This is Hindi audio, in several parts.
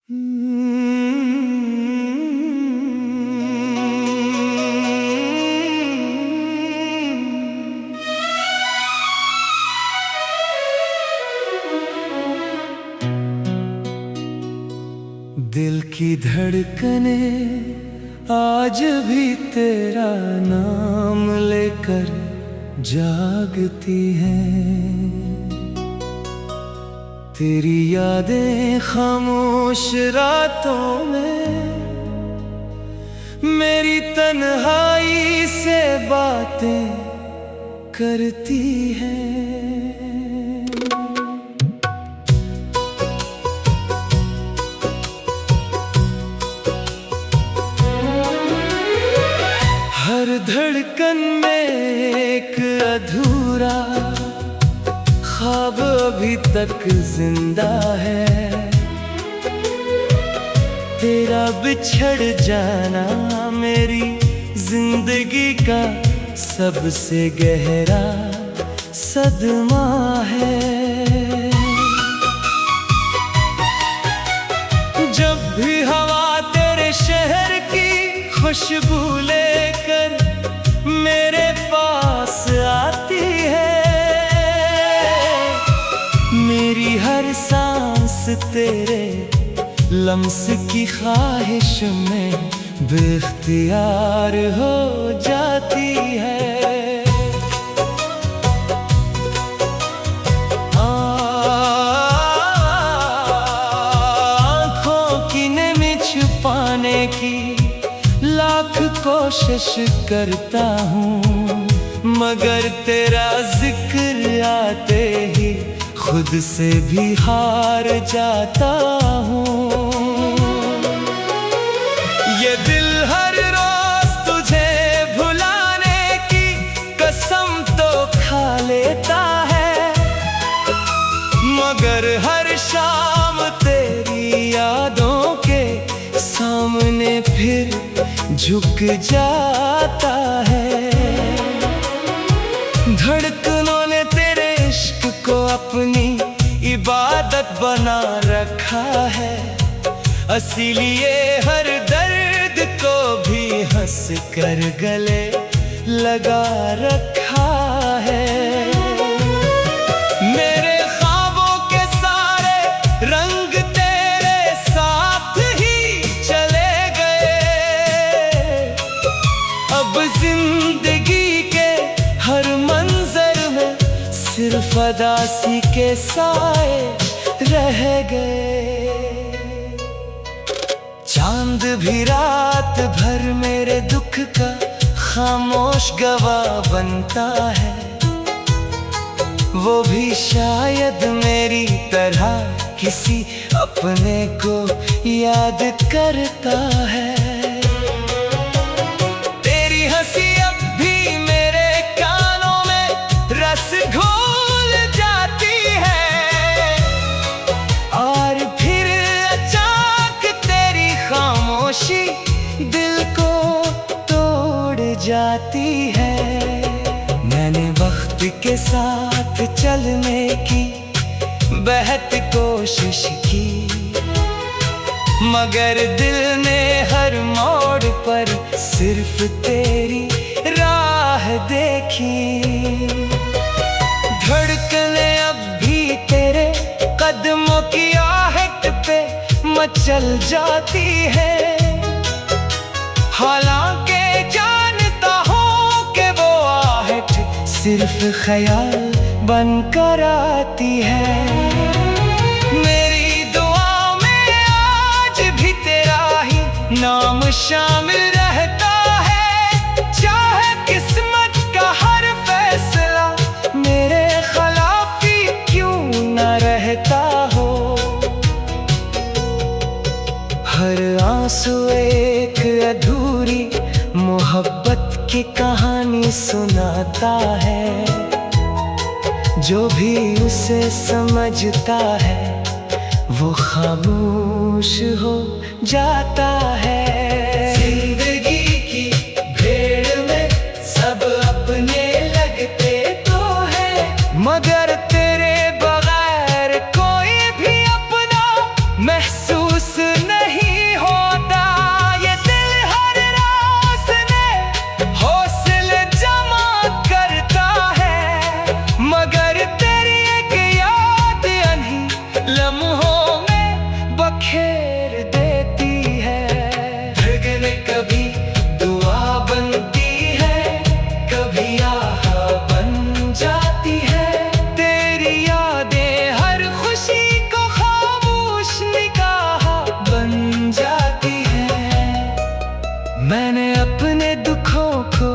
दिल की धड़कने आज भी तेरा नाम लेकर जागती हैं। तेरी यादें खामोश रातों में मेरी तन्हाई से बातें करती हैं। हर धड़कन में एक अधूरा ख्वाब अभी तक जिंदा है। तेरा बिछड़ जाना मेरी जिंदगी का सबसे गहरा सदमा है। जब भी हवा तेरे शहर की खुशबू लेकर मेरे पास आती है, मेरी हर सांस तेरे लम्स की ख्वाहिश में बेख्तियार हो जाती है। आँखों की नमी छुपाने की लाख कोशिश करता हूँ, मगर तेरा जिक्र आते ही खुद से भी हार जाता हूँ। ये दिल हर रोज तुझे भुलाने की कसम तो खा लेता है, मगर हर शाम तेरी यादों के सामने फिर झुक जाता है। धड़कनों ने तेरे इश्क को अपनी इबादत बना रखा है, इसीलिए हर दर्द को भी हंस कर गले लगा रखा है। मेरे ख्वाबों के सारे रंग तेरे साथ ही चले गए, अब जिंदगी के हर मंजर में सिर्फ अदासी के साए रह गए। चांद भी रात भर मेरे दुख का खामोश गवाह बनता है, वो भी शायद मेरी तरह किसी अपने को याद करता है। तेरी हंसी अब भी मेरे कानों में रस घोल जाती है, और फिर अचानक तेरी खामोशी दिल को तोड़ जाती है। मैंने वक्त के साथ चलने की बेहद कोशिश की, मगर दिल ने हर मोड़ पर सिर्फ तेरी राह देखी। धड़कने अब भी तेरे कदमों की आहट पे मचल जाती है, हालांकि जानता हूँ कि वो आहट सिर्फ ख्याल बनकर आती है। मेरी दुआ में आज भी तेरा ही नाम शामिल रहता है, चाहे किस्मत का हर फैसला मेरे खिलाफ ही क्यों न रहता हो। हर आंसू एक अधूरी मोहब्बत की कहानी सुनाता है, जो भी उसे समझता है वो खामोश हो जाता है। जिंदगी की भीड़ में सब अपने लगते तो हैं, मगर तेरे बगैर कोई भी अपना महसूस मायूस नहीं होता ये दिल, हर रात में हौसले जमा करता है। मगर तेरी एक याद अनही लम्हों में बखेर देती है। धड़कने कभी दुआ बनती है, कभी आह बन जाती है। तेरी यादें हर खुशी को खामोश निगाह बन जाती है। मैंने अपने दुखों को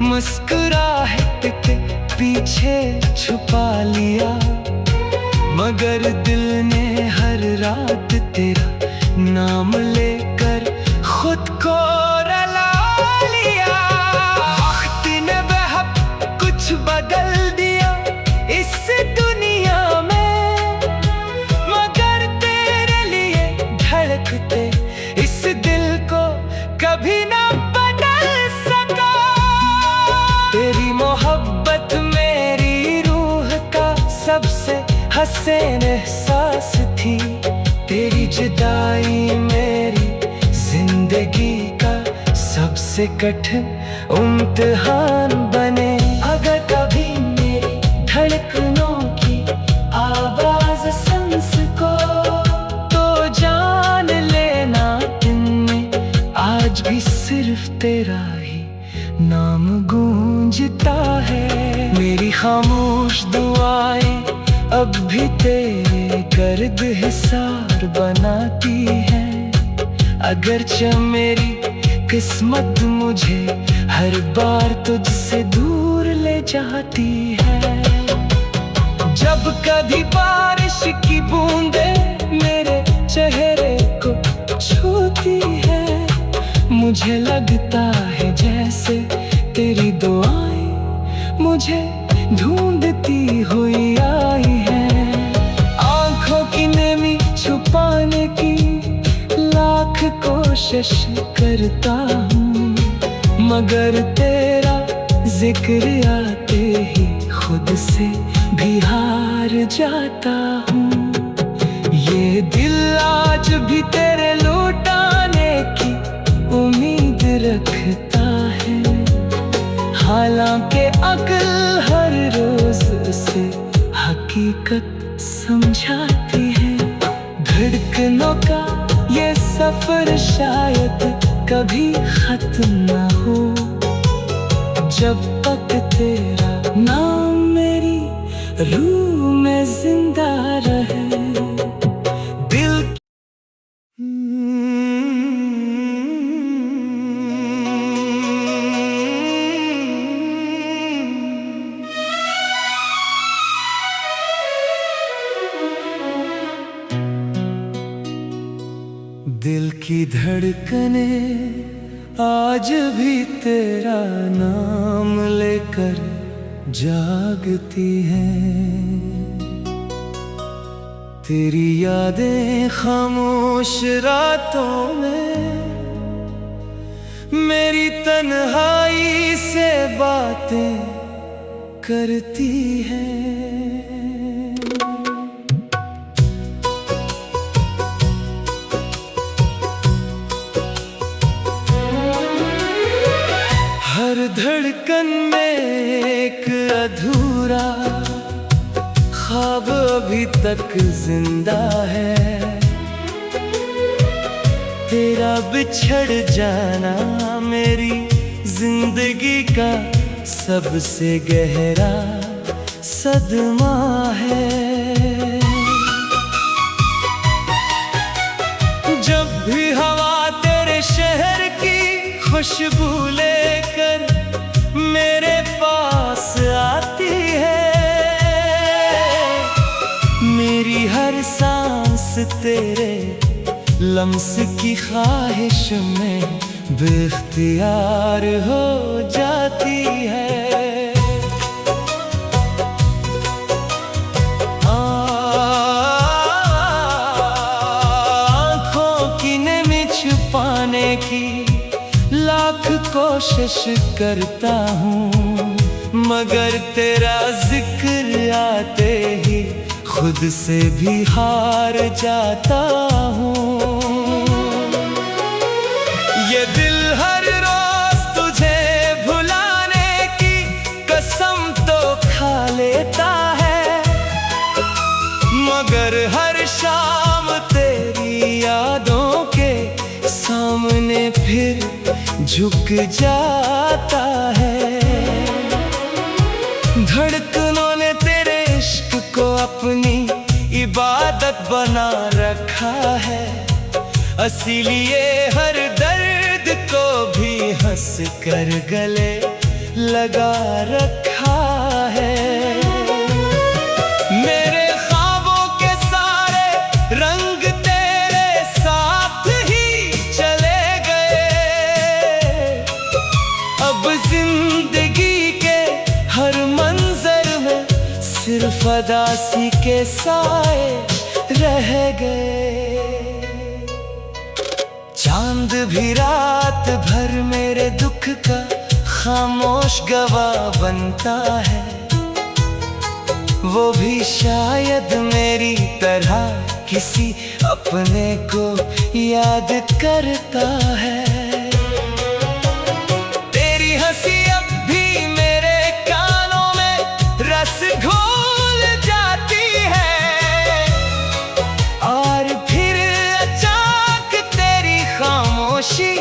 मुस्कुराहट के पीछे छुपा लिया, मगर दिल ने हर रात तेरा नाम लेकर खुद को रुला लिया। वक्त ने बहुत कुछ बदल दिया इस दुनिया में, मगर तेरे लिए धड़कते इस दिल को कभी ना बदल सका। तेरी मोहब्बत मेरी रूह का सबसे हसीन एहसास थी। तेरी जुदाई मेरी जिंदगी का सबसे कठिन इम्तिहान बने। अगर कभी मेरी धड़कनों की आवाज सुन सको तो जान लेना इनमें आज भी सिर्फ तेरा ही नाम गूंजता है। मेरी खामोश दुआएं अब भी तेरे गर्द हिसार बनाती है। अगरचे मेरी किस्मत मुझे हर बार तुझसे दूर ले जाती है। जब कभी बारिश की बूंदें मेरे चेहरे को छूती है, मुझे लगता है जैसे तेरी दुआएं मुझे ढूंढती हुई आई है। आंखों की नमी छुपाने की लाख कोशिश करता हूँ, मगर तेरा जिक्र आते ही खुद से भी हार जाता हूँ। ये दिल आज भी तेरे लौटाने की उम्मीद रखता है, हालांकि अक्ल हर रोज से हकीकत समझाती है। धड़कनों का ये सफर शायद कभी खत्म ना हो, जब तक तेरा नाम मेरी रूह में जिंदा रहे। दिल दिल की धड़कने आज भी तेरा नाम लेकर जागती हैं। तेरी यादें खामोश रातों में मेरी तन्हाई से बातें करती हैं। हर धड़कन में एक अधूरा ख्वाब अभी तक जिंदा है। तेरा बिछड़ जाना मेरी जिंदगी का सबसे गहरा सदमा है। जब भी हवा तेरे शहर की खुशबू लेकर मेरे पास आती है, मेरी हर सांस तेरे लम्स की ख्वाहिश में बेख्तियार हो जाती है। आँखों की नमी छुपाने की लाख कोशिश करता हूँ, मगर तेरा जिक्र आते ही खुद से भी हार जाता हूँ। फिर झुक जाता है। धड़कनों ने तेरे इश्क को अपनी इबादत बना रखा है, इसीलिए हर दर्द को भी हंस कर गले लगा रखा है। मेरे ख्वाबों के सारे रंग तेरे साथ ही चले गए, अब जिंदगी के हर मंजर में सिर्फ अदासी के साए रह गए। चांद भी रात भर मेरे दुख का खामोश गवाह बनता है, वो भी शायद मेरी तरह किसी अपने को याद करता है। तेरी हंसी अब भी मेरे कानों में रस घोल जाती है, और फिर अचानक तेरी खामोशी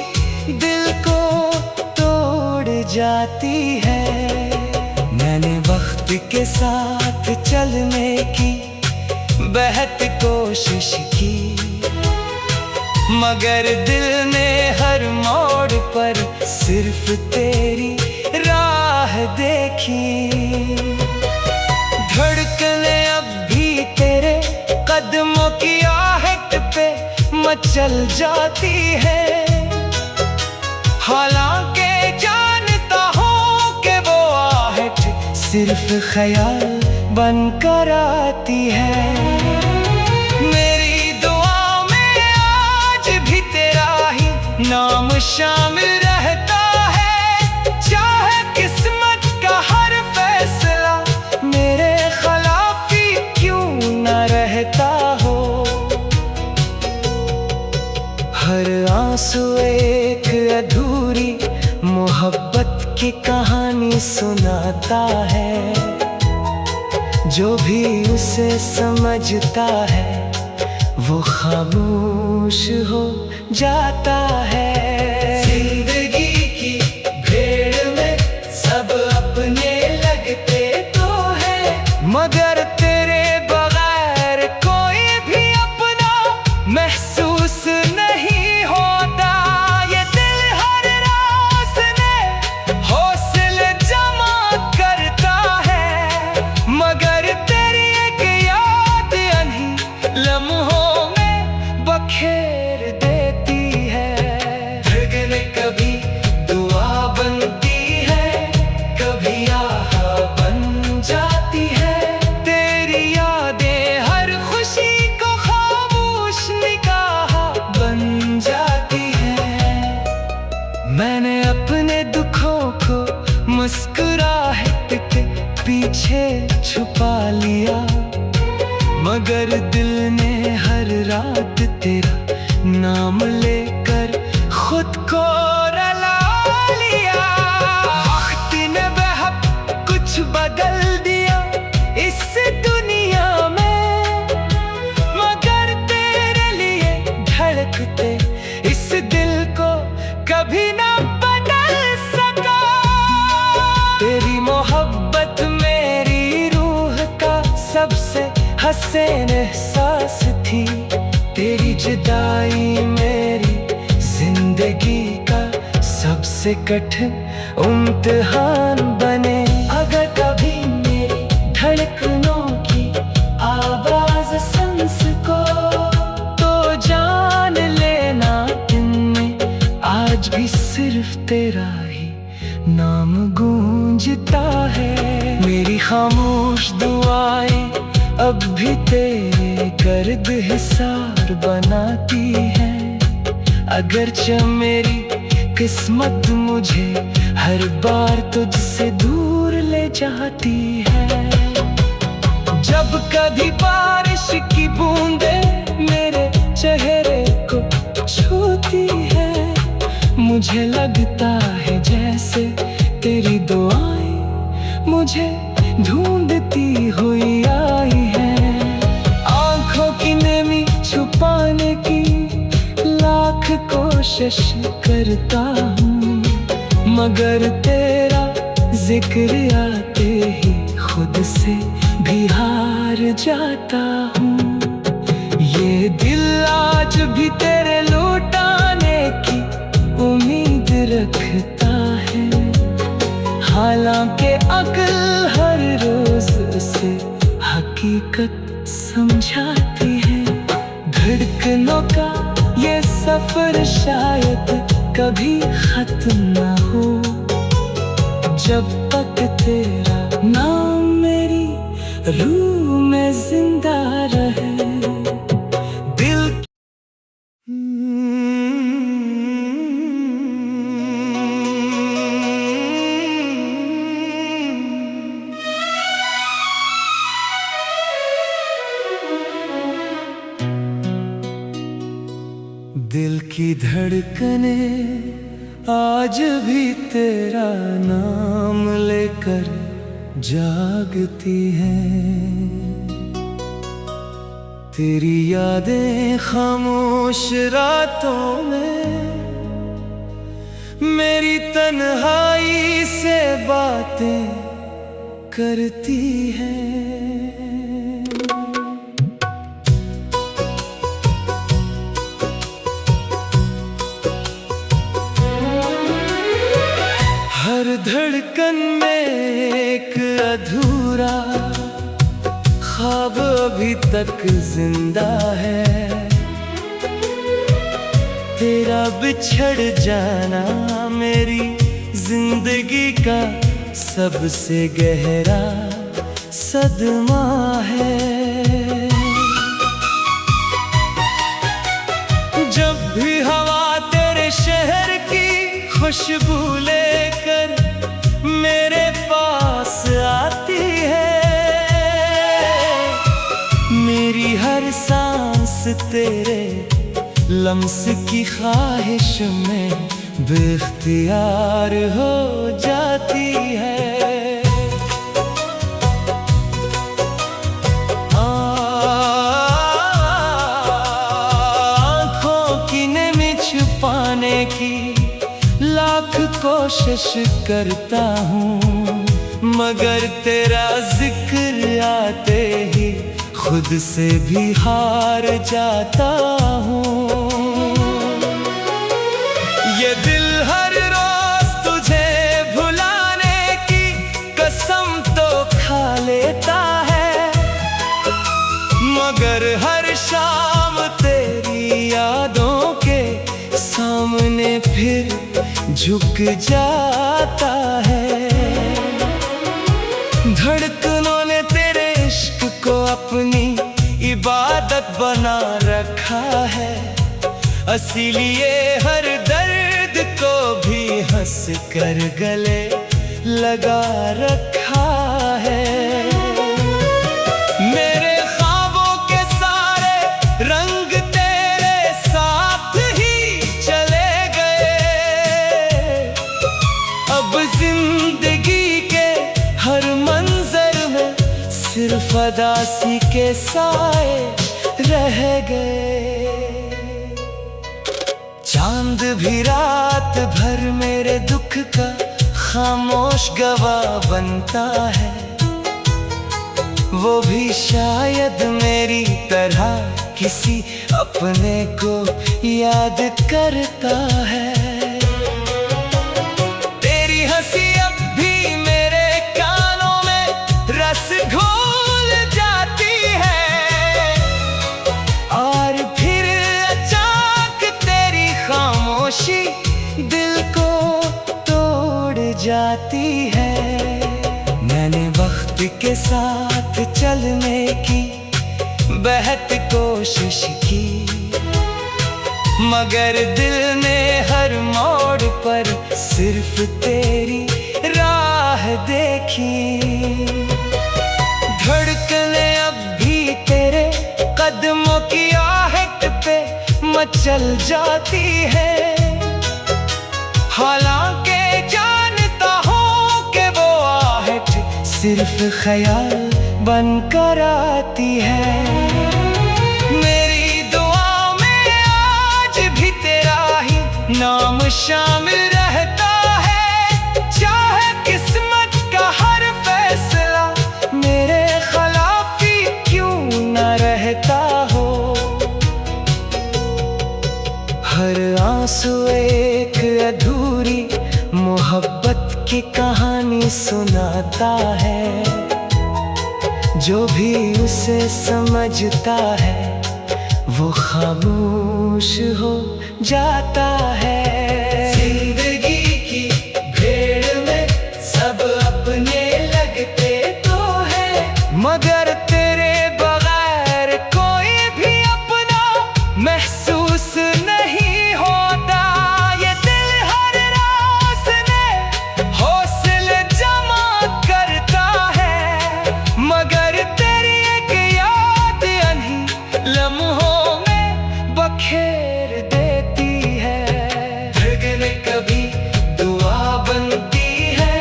दिल को तोड़ जाती है। मैंने वक्त के साथ चलने की बेहद कोशिश की, मगर दिल ने हर मोड़ पर सिर्फ तेरी राह देखी। धड़कने अब भी तेरे कदमों की आहट पे मचल जाती है, हालांकि जानता हूँ कि वो आहट सिर्फ ख्याल बनकर आती है। मेरी दुआ में आज भी तेरा ही नाम शामिल रहता है, चाहे किस्मत का हर फैसला मेरे खिलाफ ही क्यों न रहता हो। हर आंसू एक अधूरी मोहब्बत की कहानी सुनाता है, जो भी उसे समझता है वो खामोश हो जाता है। जिंदगी की भीड़ में सब अपने लगते तो है, मगर तेरे बगैर कोई भी अपना महसूस नहीं होता। ये दिल हर रात में हौसले जमा करता है, मगर तेरी एक याद अनही लम्हों में बखेर देती है। धड़कन कभी दुआ बनती है, कभी आह बन जाती है। तेरी यादें हर खुशी को खामोश निगाह बन जाती है। मैंने अपने दुखों को मुस्कुराहट के पीछे छुपा लिया, मगर दिल ने हर रात तेरा नाम लेकर खुद को रुला लिया। वक्त ने बहुत कुछ बदल दिया इस दुनिया में, मगर तेरे लिए धड़कते इस दिल को कभी ना बदल सका। तेरी मोहब्बत मेरी रूह का सबसे हसीन एहसास थी, तेरी जुदाई मेरी जिंदगी का सबसे कठिन इम्तिहान बने। अगर कभी मेरी धड़कनों की आवाज सुन सको तो जान लेना इनमें आज भी सिर्फ तेरा ही नाम गूंजता है। मेरी खामोश दुआएं अब भी तेरे गर्द हिसार बनाती है, अगरचे मेरी किस्मत मुझे हर बार तुझसे दूर ले जाती है। जब कभी बारिश की बूंदें मेरे चेहरे को छूती है, मुझे लगता है जैसे तेरी दुआएं मुझे ढूंढती हुई आई है। आंखों की नमी छुपाने की लाख कोशिश करता हूँ, मगर तेरा जिक्र आते ही खुद से भी हार जाता हूँ। ये दिल आज भी तेरे लौटाने की उम्मीद रखता है, हालांकि अक्ल हर रोज से हकीकत समझाती है। धड़कनों का ये सफर शायद कभी खत्म ना हो, जब तक तेरा नाम मेरी रूह में जिंदा रहे। दिल की धड़कने आज भी तेरा नाम लेकर जागती हैं। तेरी यादें खामोश रातों में मेरी तन्हाई से बातें करती हैं। हर धड़कन में एक अधूरा ख्वाब अभी तक जिंदा है। तेरा बिछड़ जाना मेरी जिंदगी का सबसे गहरा सदमा है। जब भी हवा तेरे शहर की खुशबू लेकर मेरे पास आती है, मेरी हर सांस तेरे लम्स की ख्वाहिश में बेख्तियार हो जाती है। आँखों की नमी छुपाने की लाख कोशिश करता हूँ, मगर तेरा जिक्र आते ही खुद से भी हार जाता हूँ। ये दिल हर रोज तुझे भुलाने की कसम तो खा लेता है, मगर हर शाम तेरी यादों के सामने फिर झुक जाता है। धड़कनों ने तेरे इश्क को अपनी इबादत बना रखा है, इसीलिए हर दर्द को भी हंस कर गले लगा रखा है। मेरे ख्वाबों के सारे रंग तेरे साथ ही चले गए, अब जिंदगी के हर मंजर में सिर्फ अदासी के साए रह गए। चांद भी रात भर मेरे दुख का खामोश गवाह बनता है, वो भी शायद मेरी तरह किसी अपने को याद करता है। तेरी हंसी अब भी मेरे कानों में रस घोल जाती है, और फिर अचानक तेरी खामोशी दिल को तोड़ जाती है। मैंने वक्त के साथ चलने की बेहद कोशिश की, मगर दिल ने हर मोड़ पर सिर्फ तेरी राह देखी। धड़कने अब भी तेरे कदमों की आहट पे मचल जाती है, हालांकि जानता हूँ कि वो आहट सिर्फ ख्याल बनकर आती है। मेरी दुआ में आज भी हर आंसू एक अधूरी मोहब्बत की कहानी सुनाता है। जो भी उसे समझता है वो खामोश हो जाता है। जिंदगी की भीड़ में सब अपने लगते तो है, मगर तेरे बगैर कोई भी अपना महसूस नहीं होता। ये दिल हर रात में हौसले जमा करता है, मगर तेरी एक याद अनही लम्हों में बखेर देती है। धड़कने कभी दुआ बनती है,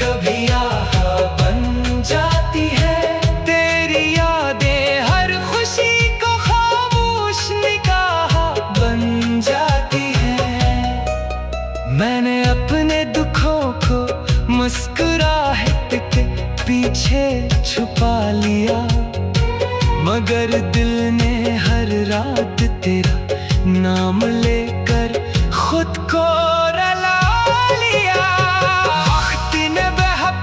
कभी आह बन जाती है। तेरी यादें हर खुशी को खामोश निगाह बन जाती है। मैंने अपने दुखों को मुस्कुराहट के पीछे छुपा लिया, मगर दिल ने हर रात तेरा नाम लेकर खुद को रुला लिया। वक्त ने बहुत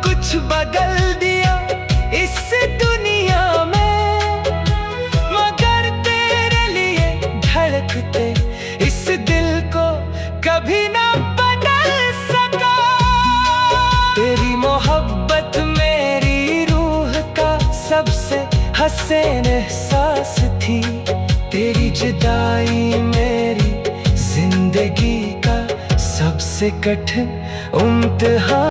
कुछ बदल दिया इस दुनिया में, मगर तेरे लिए धड़कते इस दिल को कभी ना बदल सका। तेरी मोहब्बत मेरी रूह का सबसे हसीन एहसास थी, तेरी जुदाई मेरी जिंदगी का सबसे कठिन इम्तिहान।